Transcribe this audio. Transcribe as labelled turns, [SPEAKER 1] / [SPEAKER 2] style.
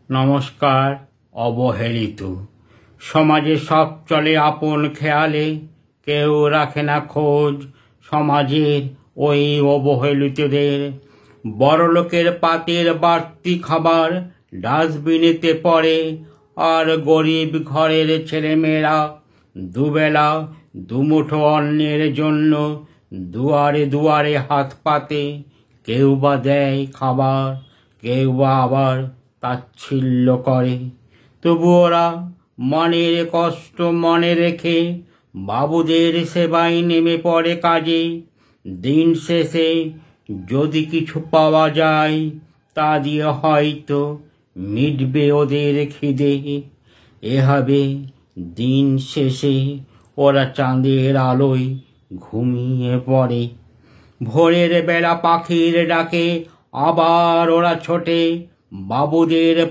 [SPEAKER 1] নমস্কার। অবহেলিত সমাজে সব চলে আপন খেয়ালে, কেউ রাখে না খোঁজ সমাজের ওই অবহেলিতদের। বড়লোকের পাতের বাড়তি খাবার ডাস্টবিনেতে পড়ে, আর গরিব ঘরের ছেলেমেয়েরা দুবেলা দুমুঠো অন্নের জন্য দুয়ারে দুয়ারে হাত পাতে। কেউ বা দেয় খাবার, কেউ বা আবার তাচ্ছিল্য করে। তবু ওরা মনের কষ্ট মনে রেখে বাবুদের সেবায় নেমে পড়ে কাজে। দিন শেষে যদি কিছু পাওয়া যায়, তা দিয়ে হয়তো মিটবে ওদের খিদে। এভাবে দিন শেষে ওরা চাঁদের আলোয় ঘুমিয়ে পড়ে। ভোরের বেলা পাখির ডাকে আবার ওরা ছোটে বাবুদের